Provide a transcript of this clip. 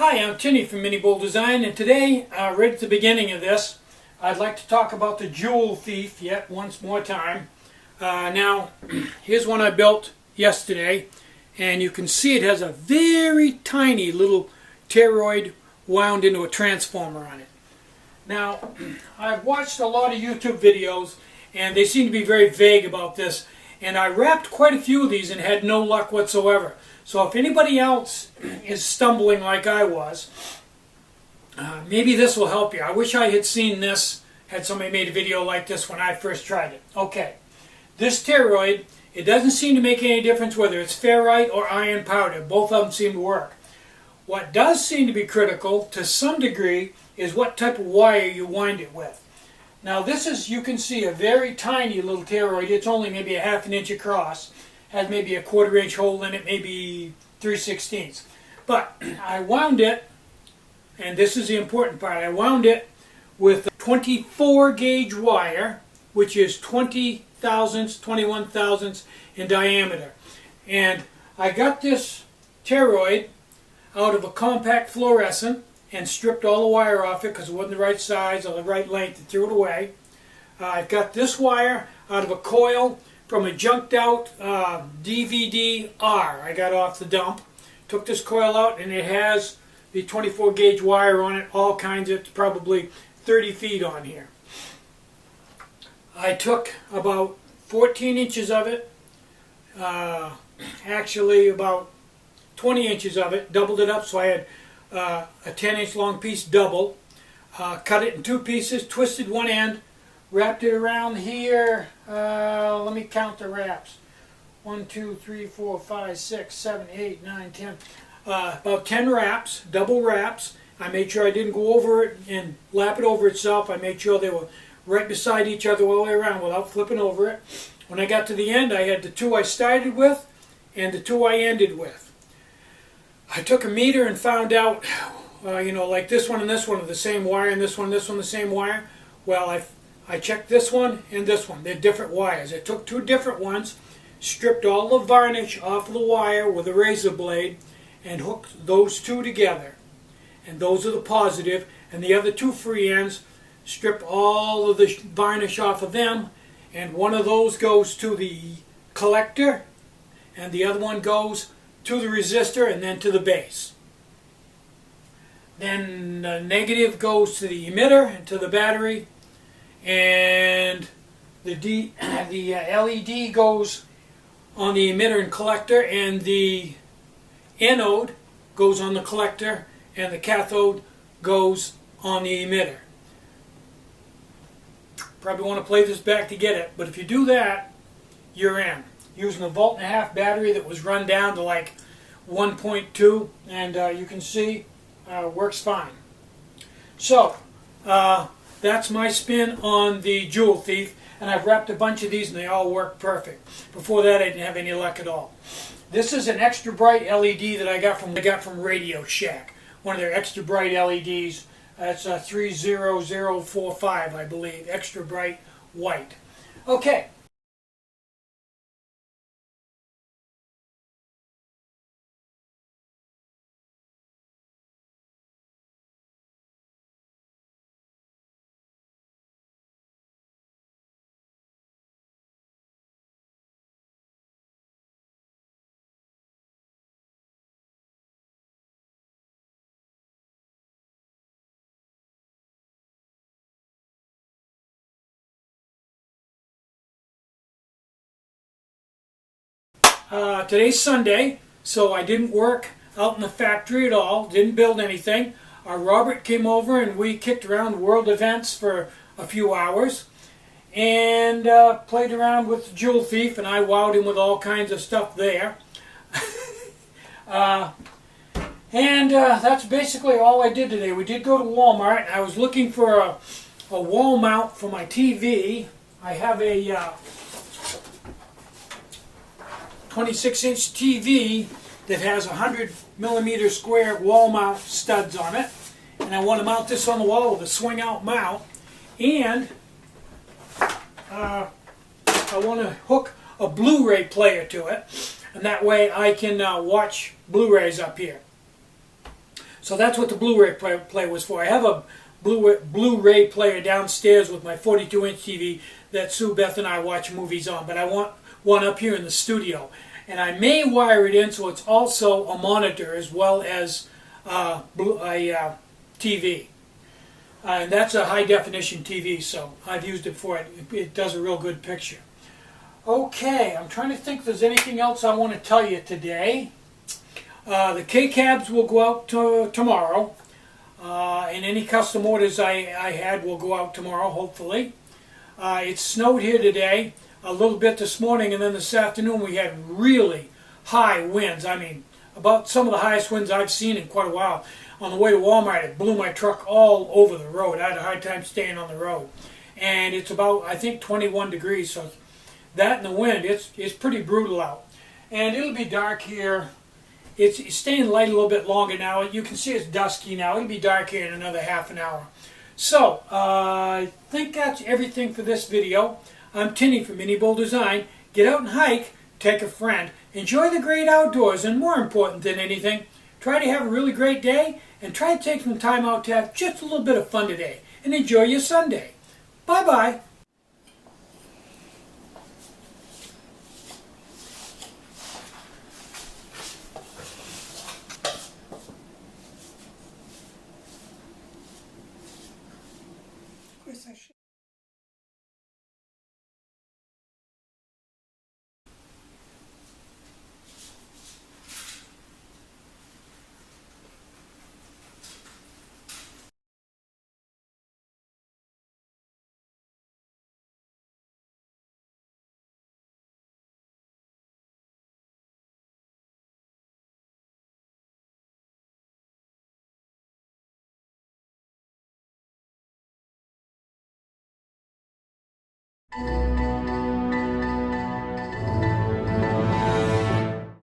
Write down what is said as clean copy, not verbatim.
Hi, I'm Tinny from minibulldesign, and today, right at the beginning of this, I'd like to talk about the Joule Thief yet once more time. Now, here's one I built yesterday, and you can see it has a very tiny little toroid wound into a transformer on it. Now, I've watched a lot of YouTube videos, and they seem to be very vague about this, and I wrapped quite a few of these and had no luck whatsoever. So if anybody else is stumbling like I was, maybe this will help you. I wish I had seen this, had somebody made a video like this when I first tried it. Okay, this toroid, it doesn't seem to make any difference whether it's ferrite or iron powder. Both of them seem to work. What does seem to be critical, to some degree, is what type of wire you wind it with. Now this is, you can see, a very tiny little toroid. It's only maybe a ½ inch across. Has maybe a ¼ inch hole in it, maybe 3/16. But I wound it, and this is the important part, I wound it with a 24 gauge wire, which is 20 thousandths, 21 thousandths in diameter. And I got this toroid out of a compact fluorescent and stripped all the wire off it because it wasn't the right size or the right length and threw it away. I've got this wire out of a coil from a junked out DVD-R I got off the dump. Took this coil out, and it has the 24 gauge wire on it, all kinds of, probably 30 feet on here. I took about 14 inches of it, actually about 20 inches of it, doubled it up so I had a 10-inch long piece double, cut it in two pieces, twisted one end, wrapped it around here. Let me count the wraps. 1, 2, 3, 4, 5, 6, 7, 8, 9, 10. About 10 wraps, double wraps. I made sure I didn't go over it and lap it over itself. I made sure they were right beside each other all the way around without flipping over it. When I got to the end, I had the two I started with and the two I ended with. I took a meter and found out, like this one and this one are the same wire, and this one the same wire. Well, I checked this one and this one. They're different wires. I took two different ones, stripped all the varnish off of the wire with a razor blade, and hooked those two together. And those are the positive. And the other two free ends, stripped all of the varnish off of them, and one of those goes to the collector, and the other one goes to the resistor and then to the base. Then the negative goes to the emitter and to the battery, and the LED goes on the emitter and collector, and the anode goes on the collector, and the cathode goes on the emitter. Probably want to play this back to get it, but if you do that, you're in. Using a 1.5 volt battery that was run down to like 1.2, and you can see works fine. So that's my spin on the Joule Thief, and I've wrapped a bunch of these and they all work perfect. Before that I didn't have any luck at all. This is an extra bright LED that I got from Radio Shack, one of their extra bright LEDs. That's a 30045, I believe, extra bright white. Okay. Today's Sunday, so I didn't work out in the factory at all, didn't build anything. Robert came over and we kicked around world events for a few hours and played around with the Joule Thief, and I wowed him with all kinds of stuff there. That's basically all I did today. We did go to Walmart. I was looking for a wall mount for my TV. I have a 26-inch TV that has 100mm square wall mount studs on it, and I want to mount this on the wall with a swing out mount, and I want to hook a Blu-ray player to it, and that way I can watch Blu-rays up here. So that's what the Blu-ray player was for. I have a Blu-ray player downstairs with my 42-inch TV that Sue Beth and I watch movies on, but I want one up here in the studio. And I may wire it in so it's also a monitor as well as a TV. And that's a high-definition TV, so I've used it for it. It does a real good picture. Okay, I'm trying to think if there's anything else I want to tell you today. The K-cabs will go out tomorrow. And any custom orders I had will go out tomorrow, hopefully. It snowed here today, a little bit this morning, and then this afternoon we had really high winds. I mean, about some of the highest winds I've seen in quite a while. On the way to Walmart, it blew my truck all over the road. I had a hard time staying on the road. And it's about, I think, 21 degrees, so that and the wind, it's pretty brutal out. And it'll be dark here. It's staying light a little bit longer now. You can see it's dusky now. It'll be dark here in another half an hour. So, I think that's everything for this video. I'm Tinny from minibulldesign. Get out and hike, take a friend, enjoy the great outdoors, and more important than anything, try to have a really great day, and try to take some time out to have just a little bit of fun today, and enjoy your Sunday. Bye-bye.